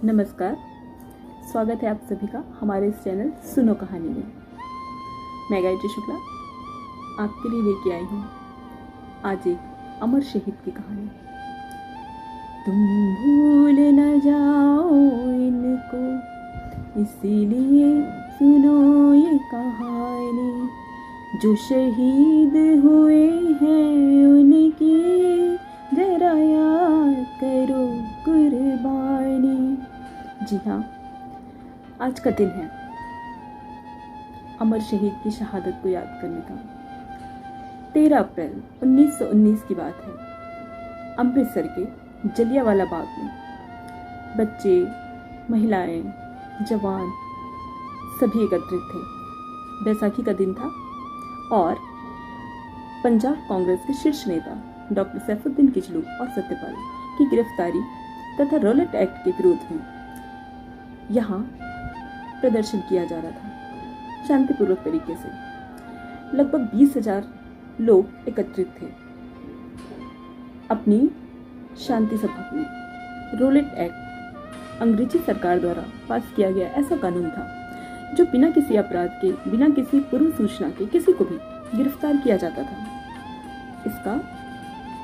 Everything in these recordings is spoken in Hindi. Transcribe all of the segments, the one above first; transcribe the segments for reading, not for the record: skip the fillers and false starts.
नमस्कार, स्वागत है आप सभी का हमारे इस चैनल सुनो कहानी में। मैं गायत्री शुक्ला आपके लिए लेके आई हूँ आज एक अमर शहीद की कहानी। तुम भूल न जाओ इनको, इसीलिए सुनो ये कहानी। जो शहीद हुए हैं उनकी जरा याद करो कुर्बानी। जी हाँ, आज का दिन है अमर शहीद की शहादत को याद करने का। 13 अप्रैल 1919 की बात है। अमृतसर के जलियांवाला बाग में बच्चे, महिलाएं, जवान सभी एकत्रित थे। बैसाखी का दिन था और पंजाब कांग्रेस के शीर्ष नेता डॉक्टर सैफुद्दीन किचलू और सत्यपाल की गिरफ्तारी तथा रॉलेट एक्ट के विरोध में यहाँ प्रदर्शन किया जा रहा था शांतिपूर्वक तरीके से। लगभग 20,000 लोग एकत्रित थे अपनी शांति सभा में। रॉलेट एक्ट अंग्रेजी सरकार द्वारा पास किया गया ऐसा कानून था जो बिना किसी अपराध के, बिना किसी पूर्व सूचना के किसी को भी गिरफ्तार किया जाता था। इसका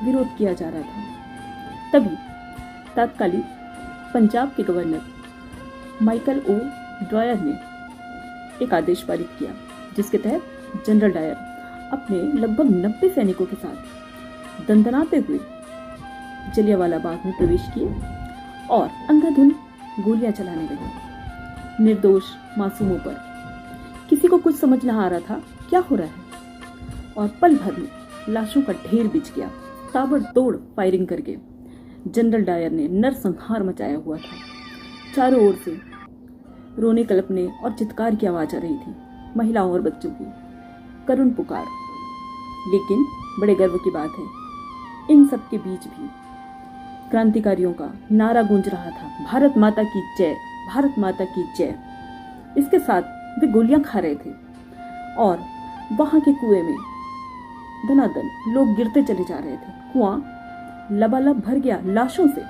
विरोध किया जा रहा था। तभी तत्कालीन पंजाब के गवर्नर माइकल ओ ड्रायर ने एक आदेश पारित किया जिसके तहत जनरल डायर अपने लगभग 90 सैनिकों के साथ दंदनाते हुए जलियांवाला बाग में प्रवेश किए और अंधाधुंध गोलियां चलाने लगे निर्दोष मासूमों पर। किसी को कुछ समझ न आ रहा था क्या हो रहा है और पल भर में लाशों का ढेर बिछ गया। ताबड़तोड़ फायरिंग करके जनरल डायर ने नरसंहार मचाया हुआ था। चारों ओर से रोने कलपने और चित्कार की आवाज आ रही थी, महिलाओं और बच्चों की करुण पुकार। लेकिन बड़े गर्व की बात है, इन सब के बीच भी क्रांतिकारियों का नारा गूंज रहा था, भारत माता की जय, भारत माता की जय। इसके साथ वे गोलियां खा रहे थे और वहां के कुएं में धनाधन लोग गिरते चले जा रहे थे। कुआं लबालब भर गया लाशों से।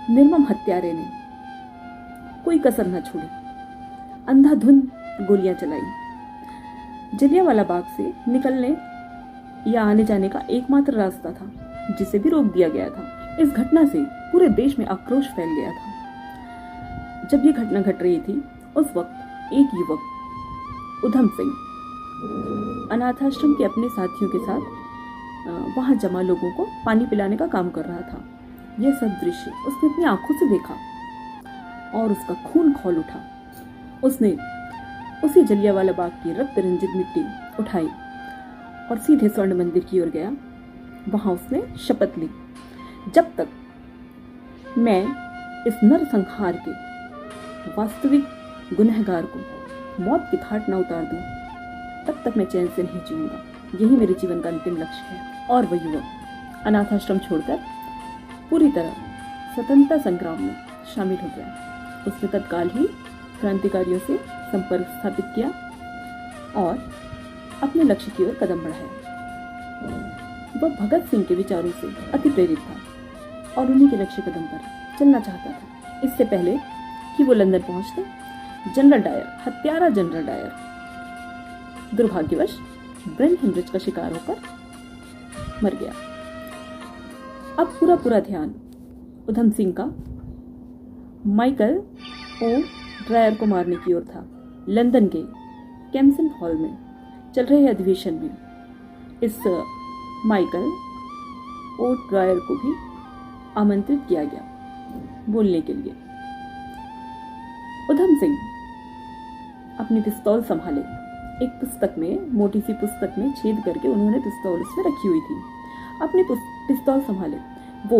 निर्मम हत्यारे ने कोई कसर न छोड़ी, अंधाधुंध गोलियां चलाई। जलियांवाला बाग से निकलने या आने जाने का एकमात्र रास्ता था जिसे भी रोक दिया गया था। इस घटना से पूरे देश में आक्रोश फैल गया था। जब ये घटना घट रही थी उस वक्त एक युवक उधम सिंह अनाथाश्रम के अपने साथियों के साथ वहां जमा लोगों को पानी पिलाने का काम कर रहा था। यह सब दृश्य उसने अपनी आंखों से देखा और उसका खून खौल उठा। उसने उसी जलियांवाला बाग की रक्त रंजित मिट्टी उठाई और सीधे स्वर्ण मंदिर की ओर गया। वहां उसने शपथ ली, जब तक मैं इस नरसंहार के वास्तविक गुनहगार को मौत की घाट न उतार दूं, तब तक मैं चैन से नहीं जीऊंगा। यही मेरे जीवन का अंतिम लक्ष्य है। और वह युवक अनाथाश्रम छोड़कर पूरी तरह स्वतंत्रता संग्राम में शामिल हो गया। उसने तत्काल ही क्रांतिकारियों से संपर्क स्थापित किया और अपने लक्ष्य की ओर कदम बढ़ाया। वह भगत सिंह के विचारों से अति प्रेरित था और उन्हीं के लक्ष्य कदम पर चलना चाहता था। इससे पहले कि वो लंदन पहुंचते, जनरल डायर, हत्यारा जनरल डायर दुर्भाग्यवश ब्रेन हेमरेज का शिकार होकर मर गया। अब पूरा ध्यान उधम सिंह का माइकल ओ ड्रायर को मारने की ओर था। लंदन के कैम्सन हॉल में चल रहे अधिवेशन में इस माइकल ओ ड्रायर को भी आमंत्रित किया गया बोलने के लिए। उधम सिंह अपनी पिस्तौल संभाले। एक पुस्तक में, मोटी सी पुस्तक में छेद करके उन्होंने पिस्तौल उसमें रखी हुई थी। अपनी पिस्तौल संभाले वो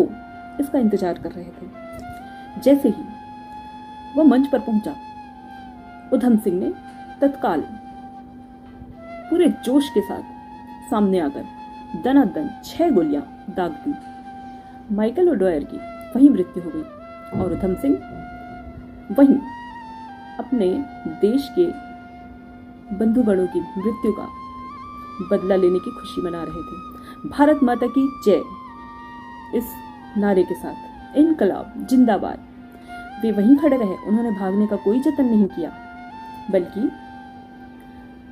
इसका इंतजार कर रहे थे। जैसे ही वह मंच पर पहुंचा, उधम सिंह ने तत्काल पूरे जोश के साथ सामने आकर दनादन 6 गोलियां दाग दी। माइकल ओड्वायर की वहीं मृत्यु हो गई और उधम सिंह वहीं अपने देश के बंधुगणों की मृत्यु का बदला लेने की खुशी मना रहे थे। भारत माता की जय इस नारे के साथ इनकलाब जिंदाबाद वे वहीं खड़े रहे, उन्होंने भागने का कोई जतन नहीं किया, बल्कि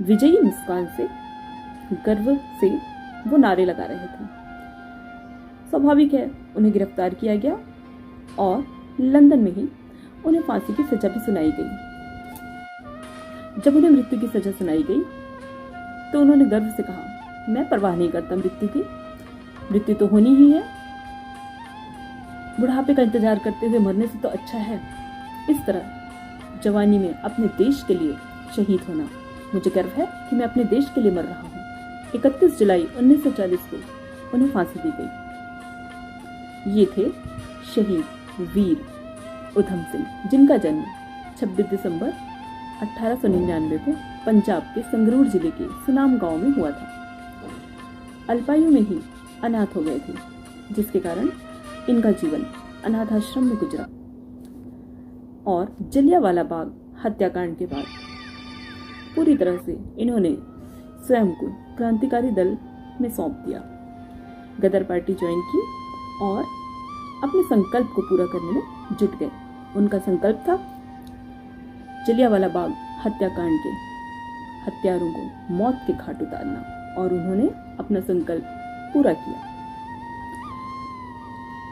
विजयी मुस्कान से, गर्व से वो नारे लगा रहे थे। स्वाभाविक है, उन्हें गिरफ्तार किया गया और लंदन में ही उन्हें फांसी की सजा भी सुनाई गई। जब उन्हें मृत्यु की सजा सुनाई गई तो उन्होंने गर्व से कहा, मैं परवाह नहीं करता मृत्यु की, मृत्यु तो होनी ही है, बुढ़ापे का इंतजार करते हुए मरने से तो अच्छा है इस तरह जवानी में अपने देश के लिए शहीद होना। मुझे गर्व है कि मैं अपने देश के लिए मर रहा हूँ। 31 जुलाई 1940 को उन्हें फांसी दी गई। ये थे शहीद वीर उधम सिंह, जिनका जन्म 26 दिसंबर 1899 को पंजाब के संगरूर जिले के सुनाम गांव में हुआ था। अल्पायु में ही अनाथ हो गए थे, जिसके कारण इनका जीवन अनाथाश्रम में गुजरा और जलियांवाला बाग हत्याकांड के बाद पूरी तरह से इन्होंने स्वयं को क्रांतिकारी दल में सौंप दिया, गदर पार्टी ज्वाइन की और अपने संकल्प को पूरा करने में जुट गए। उनका संकल्प था जलियांवाला बाग हत्याकांड के हत्यारों को मौत के घाट उतारना, और उन्होंने अपना संकल्प पूरा किया।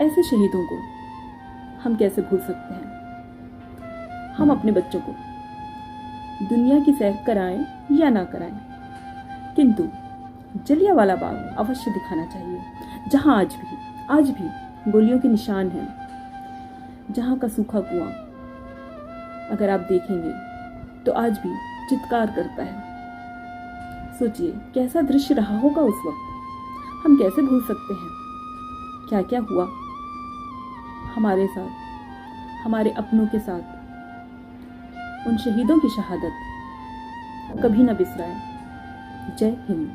ऐसे शहीदों को हम कैसे भूल सकते हैं। हम अपने बच्चों को दुनिया की सैर कराएं या ना कराएं, किंतु जलियांवाला बाग अवश्य दिखाना चाहिए, जहां आज भी गोलियों के निशान हैं, जहां का सूखा कुआं अगर आप देखेंगे तो आज भी चित्कार करता है। सोचिए कैसा दृश्य रहा होगा उस वक्त। हम कैसे भूल सकते हैं क्या क्या हुआ हमारे साथ, हमारे अपनों के साथ। उन शहीदों की शहादत कभी न बिसराएं। जय हिंद।